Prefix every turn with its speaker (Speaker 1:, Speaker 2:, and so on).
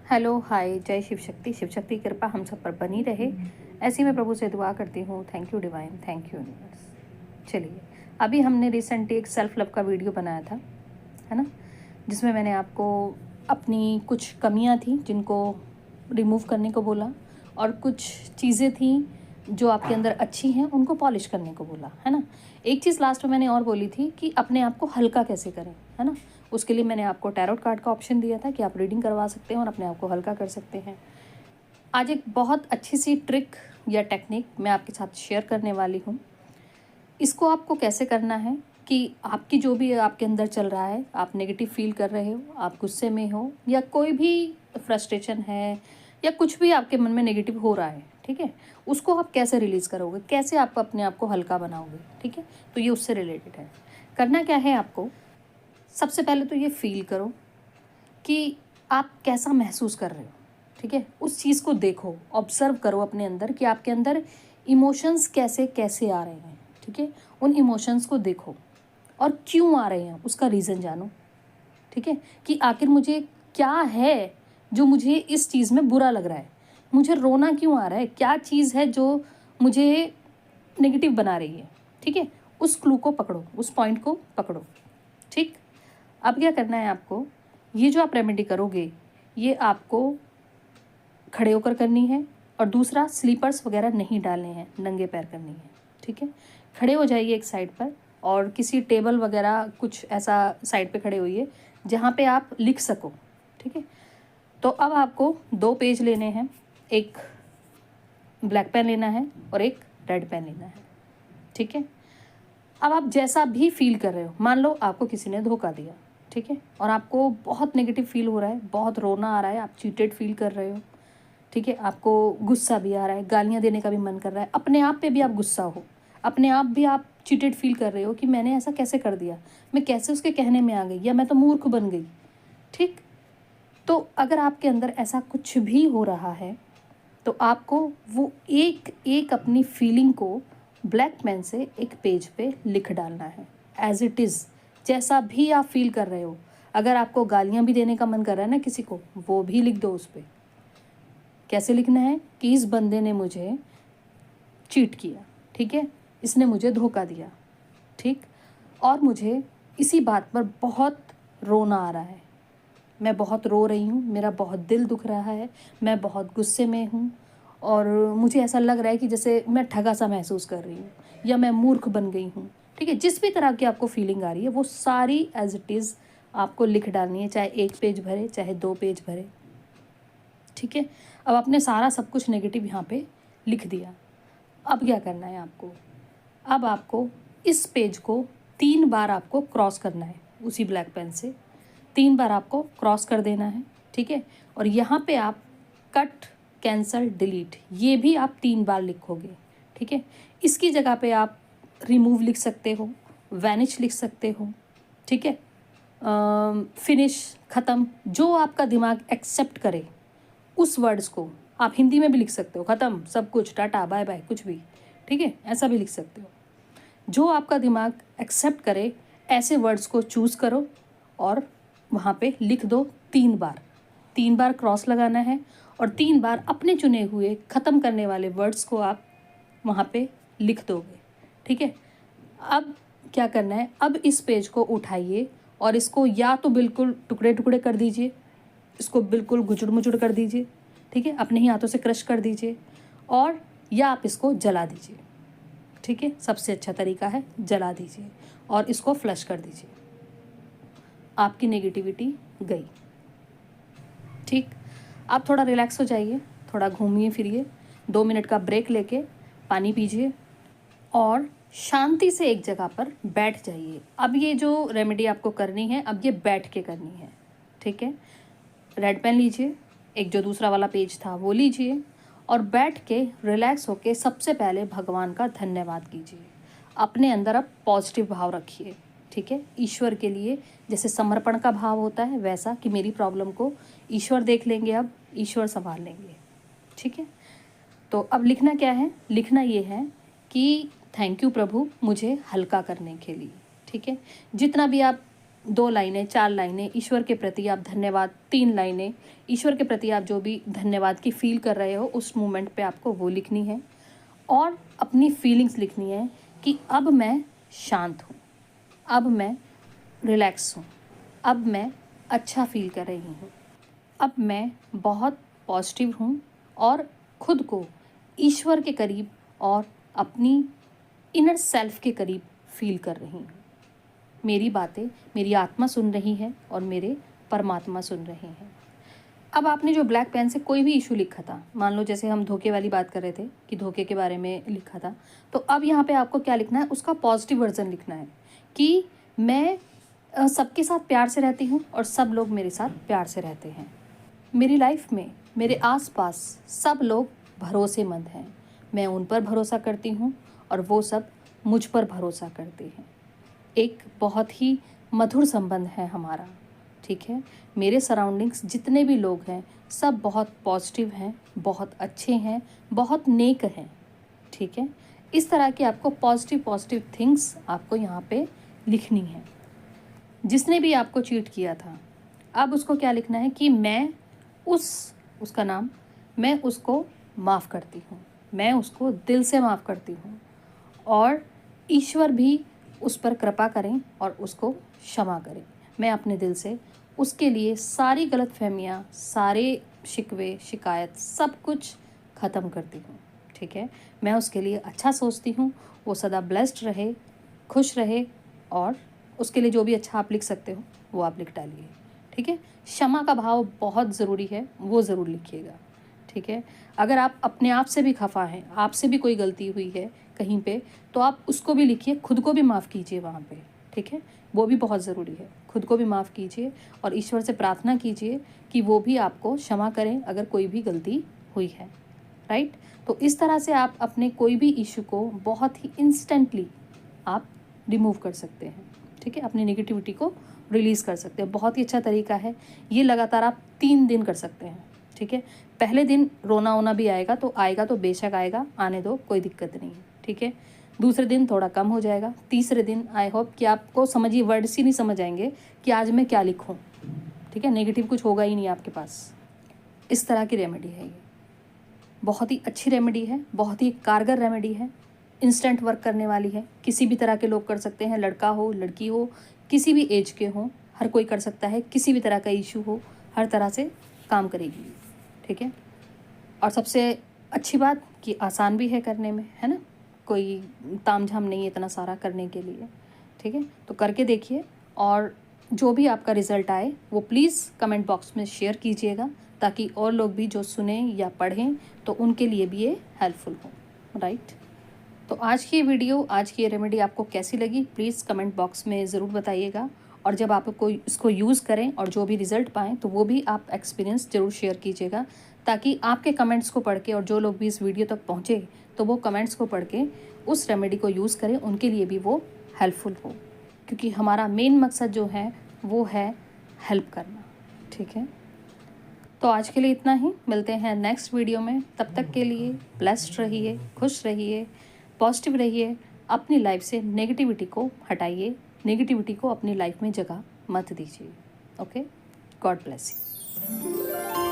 Speaker 1: Hello, हाय, जय शिव शक्ति। शिव शक्ति की कृपा हम सब पर बनी रहे। ऐसी मैं प्रभु से दुआ करती हूँ। Thank you divine, thank you universe. चलिए, अभी हमने रिसेंटली एक सेल्फ लव का वीडियो बनाया था, है ना, जिसमें मैंने आपको अपनी कुछ कमियाँ थी जिनको रिमूव करने को बोला, और कुछ चीज़ें थी जो आपके अंदर अच्छी हैं उनको पॉलिश करने को बोला, है ना। एक चीज़ लास्ट में मैंने और बोली थी कि अपने आप को हल्का कैसे करें, है ना। उसके लिए मैंने आपको टैरोट कार्ड का ऑप्शन दिया था कि आप रीडिंग करवा सकते हैं और अपने आप को हल्का कर सकते हैं। आज एक बहुत अच्छी सी ट्रिक या टेक्निक मैं आपके साथ शेयर करने वाली हूँ। इसको आपको कैसे करना है कि आपकी जो भी आपके अंदर चल रहा है, आप नेगेटिव फील कर रहे हो, आप गुस्से में हो, या कोई भी फ्रस्ट्रेशन है, या कुछ भी आपके मन में नेगेटिव हो रहा है, ठीक है, उसको आप कैसे रिलीज़ करोगे, कैसे आप अपने आप को हल्का बनाओगे, ठीक है। तो ये उससे रिलेटेड है। करना क्या है आपको, सबसे पहले तो ये फील करो कि आप कैसा महसूस कर रहे हो, ठीक है। उस चीज़ को देखो, ऑब्जर्व करो अपने अंदर कि आपके अंदर इमोशंस कैसे कैसे आ रहे हैं, ठीक है। उन इमोशंस को देखो और क्यों आ रहे हैं उसका रीज़न जानो, ठीक है, कि आखिर मुझे क्या है जो मुझे इस चीज़ में बुरा लग रहा है, मुझे रोना क्यों आ रहा है, क्या चीज़ है जो मुझे नेगेटिव बना रही है, ठीक है। उस क्लू को पकड़ो, उस पॉइंट को पकड़ो, ठीक। अब क्या करना है आपको, ये जो आप रेमेडी करोगे ये आपको खड़े होकर करनी है, और दूसरा स्लीपर्स वगैरह नहीं डालने हैं, नंगे पैर करनी है, ठीक है। खड़े हो जाइए एक साइड पर, और किसी टेबल वगैरह कुछ ऐसा साइड पे खड़े होइए जहाँ पे आप लिख सको, ठीक है। तो अब आपको 2 पेज लेने हैं, एक ब्लैक पेन लेना है और एक रेड पेन लेना है, ठीक है। अब आप जैसा भी फील कर रहे हो, मान लो आपको किसी ने धोखा दिया, ठीक है, और आपको बहुत नेगेटिव फील हो रहा है, बहुत रोना आ रहा है, आप चीटेड फील कर रहे हो, ठीक है, आपको गुस्सा भी आ रहा है, गालियाँ देने का भी मन कर रहा है, अपने आप पे भी आप गुस्सा हो, अपने आप भी आप चीटेड फील कर रहे हो कि मैंने ऐसा कैसे कर दिया, मैं कैसे उसके कहने में आ गई, या मैं तो मूर्ख बन गई, ठीक। तो अगर आपके अंदर ऐसा कुछ भी हो रहा है तो आपको वो एक एक अपनी फीलिंग को ब्लैक पेन से एक पेज पे लिख डालना है, एज इट इज़, जैसा भी आप फील कर रहे हो। अगर आपको गालियाँ भी देने का मन कर रहा है ना किसी को, वो भी लिख दो उस पर। कैसे लिखना है कि इस बंदे ने मुझे चीट किया, ठीक है, इसने मुझे धोखा दिया, ठीक, और मुझे इसी बात पर बहुत रोना आ रहा है, मैं बहुत रो रही हूँ, मेरा बहुत दिल दुख रहा है, मैं बहुत गुस्से में हूँ, और मुझे ऐसा लग रहा है कि जैसे मैं ठगा सा महसूस कर रही हूँ, या मैं मूर्ख बन गई हूँ, ठीक है। जिस भी तरह की आपको फीलिंग आ रही है वो सारी एज इट इज़ आपको लिख डालनी है, चाहे 1 पेज भरे चाहे 2 पेज भरे, ठीक है। अब आपने सारा सब कुछ नेगेटिव यहाँ पे लिख दिया। अब क्या करना है आपको, अब आपको इस पेज को 3 बार आपको क्रॉस करना है, उसी ब्लैक पेन से 3 बार आपको क्रॉस कर देना है, ठीक है। और यहाँ पे आप कट, कैंसल, डिलीट, ये भी आप 3 बार लिखोगे, ठीक है। इसकी जगह पे आप रिमूव लिख सकते हो, वैनिश लिख सकते हो, ठीक है, फिनिश, ख़त्म, जो आपका दिमाग एक्सेप्ट करे उस वर्ड्स को आप हिंदी में भी लिख सकते हो, ख़त्म, सब कुछ, टाटा, बाय बाय, कुछ भी, ठीक है, ऐसा भी लिख सकते हो। जो आपका दिमाग एक्सेप्ट करे ऐसे वर्ड्स को चूज़ करो और वहाँ पे लिख दो 3 बार। 3 बार क्रॉस लगाना है और 3 बार अपने चुने हुए ख़त्म करने वाले वर्ड्स को आप वहाँ पे लिख दोगे, ठीक है। अब क्या करना है, अब इस पेज को उठाइए और इसको या तो बिल्कुल टुकड़े टुकड़े कर दीजिए, इसको बिल्कुल गुचड़ मुचड़ कर दीजिए, ठीक है, अपने ही हाथों से क्रश कर दीजिए, और या आप इसको जला दीजिए, ठीक है। सबसे अच्छा तरीका है जला दीजिए और इसको फ्लश कर दीजिए, आपकी नेगेटिविटी गई, ठीक। आप थोड़ा रिलैक्स हो जाइए, थोड़ा घूमिए फिरिए, 2 मिनट का ब्रेक लेके पानी पीजिए और शांति से एक जगह पर बैठ जाइए। अब ये जो रेमेडी आपको करनी है, अब ये बैठ के करनी है, ठीक है। रेड पेन लीजिए, एक जो दूसरा वाला पेज था वो लीजिए, और बैठ के रिलैक्स होके सबसे पहले भगवान का धन्यवाद कीजिए। अपने अंदर अब पॉजिटिव भाव रखिए, ठीक है। ईश्वर के लिए जैसे समर्पण का भाव होता है वैसा कि मेरी प्रॉब्लम को ईश्वर देख लेंगे, अब ईश्वर संभाल लेंगे, ठीक है। तो अब लिखना क्या है, लिखना ये है कि थैंक यू प्रभु मुझे हल्का करने के लिए, ठीक है। जितना भी आप 2 लाइनें, 4 लाइनें ईश्वर के प्रति आप धन्यवाद, 3 लाइनें ईश्वर के प्रति आप जो भी धन्यवाद की फील कर रहे हो उस मोमेंट पे आपको वो लिखनी है और अपनी फीलिंग्स लिखनी है कि अब मैं शांत हूँ, अब मैं रिलैक्स हूँ, अब मैं अच्छा फील कर रही हूँ, अब मैं बहुत पॉजिटिव हूँ और खुद को ईश्वर के करीब और अपनी इनर सेल्फ के करीब फील कर रही हूँ। मेरी बातें मेरी आत्मा सुन रही है और मेरे परमात्मा सुन रहे हैं। अब आपने जो ब्लैक पेन से कोई भी इशू लिखा था, मान लो जैसे हम धोखे वाली बात कर रहे थे कि धोखे के बारे में लिखा था, तो अब यहाँ पे आपको क्या लिखना है, उसका पॉजिटिव वर्जन लिखना है कि मैं सबके साथ प्यार से रहती हूँ और सब लोग मेरे साथ प्यार से रहते हैं। मेरी लाइफ में मेरे आसपास सब लोग भरोसेमंद हैं, मैं उन पर भरोसा करती हूँ और वो सब मुझ पर भरोसा करते हैं। एक बहुत ही मधुर संबंध है हमारा, ठीक है। मेरे सराउंडिंग्स जितने भी लोग हैं सब बहुत पॉजिटिव हैं, बहुत अच्छे हैं, बहुत नेक हैं, ठीक है। इस तरह की आपको पॉजिटिव थिंग्स आपको यहाँ पे लिखनी है। जिसने भी आपको चीट किया था, अब उसको क्या लिखना है कि मैं उसका नाम, मैं उसको माफ़ करती हूँ, मैं उसको दिल से माफ़ करती हूँ और ईश्वर भी उस पर कृपा करें और उसको क्षमा करें। मैं अपने दिल से उसके लिए सारी गलतफहमियाँ, सारे शिकवे शिकायत सब कुछ ख़त्म करती हूँ, ठीक है। मैं उसके लिए अच्छा सोचती हूँ, वो सदा ब्लेस्ड रहे, खुश रहे और उसके लिए जो भी अच्छा आप लिख सकते हो वो आप लिख डालिए, ठीक है। क्षमा का भाव बहुत ज़रूरी है, वो ज़रूर लिखिएगा, ठीक है। अगर आप अपने आप से भी खफा हैं, आपसे भी कोई गलती हुई है कहीं पे, तो आप उसको भी लिखिए, खुद को भी माफ़ कीजिए वहाँ पे, ठीक है। वो भी बहुत ज़रूरी है, खुद को भी माफ़ कीजिए और ईश्वर से प्रार्थना कीजिए कि वो भी आपको क्षमा करें अगर कोई भी गलती हुई है, राइट। तो इस तरह से आप अपने कोई भी इशू को बहुत ही इंस्टेंटली आप रिमूव कर सकते हैं, ठीक है। अपनी नेगेटिविटी को रिलीज़ कर सकते हैं। बहुत ही अच्छा तरीका है ये, लगातार आप 3 दिन कर सकते हैं, ठीक है। पहले दिन रोना वोना भी आएगा तो बेशक आएगा, आने दो, कोई दिक्कत नहीं है, ठीक है। दूसरे दिन थोड़ा कम हो जाएगा, तीसरे दिन आई होप कि आपको समझिए वर्ड्स ही नहीं समझ आएंगे कि आज मैं क्या लिखूं, ठीक है। नेगेटिव कुछ होगा ही नहीं आपके पास। इस तरह की रेमेडी है ये, बहुत ही अच्छी रेमेडी है, बहुत ही कारगर रेमेडी है, इंस्टेंट वर्क करने वाली है। किसी भी तरह के लोग कर सकते हैं, लड़का हो लड़की हो, किसी भी एज के हो, हर कोई कर सकता है। किसी भी तरह का इशू हो, हर तरह से काम करेगी, ठीक है। और सबसे अच्छी बात कि आसान भी है करने में, है ना, कोई तामझाम नहीं है इतना सारा करने के लिए, ठीक है। तो करके देखिए और जो भी आपका रिज़ल्ट आए वो प्लीज़ कमेंट बॉक्स में शेयर कीजिएगा, ताकि और लोग भी जो सुने या पढ़ें तो उनके लिए भी ये हेल्पफुल हो, राइट। तो आज की वीडियो, आज की ये रेमेडी आपको कैसी लगी प्लीज़ कमेंट बॉक्स में ज़रूर बताइएगा। और जब आप कोई इसको यूज़ करें और जो भी रिज़ल्ट पाएँ तो वो भी आप एक्सपीरियंस ज़रूर शेयर कीजिएगा, ताकि आपके कमेंट्स को पढ़ के और जो लोग भी इस वीडियो तक पहुँचे तो वो कमेंट्स को पढ़ के उस रेमेडी को यूज़ करें, उनके लिए भी वो हेल्पफुल हो। क्योंकि हमारा मेन मकसद जो है वो है हेल्प करना, ठीक है। तो आज के लिए इतना ही, मिलते हैं नेक्स्ट वीडियो में। तब तक के लिए ब्लेस्ड रहिए, खुश रहिए, पॉजिटिव रहिए। अपनी लाइफ से नेगेटिविटी को हटाइए, नेगेटिविटी को अपनी लाइफ में जगह मत दीजिए। Okay, God bless you.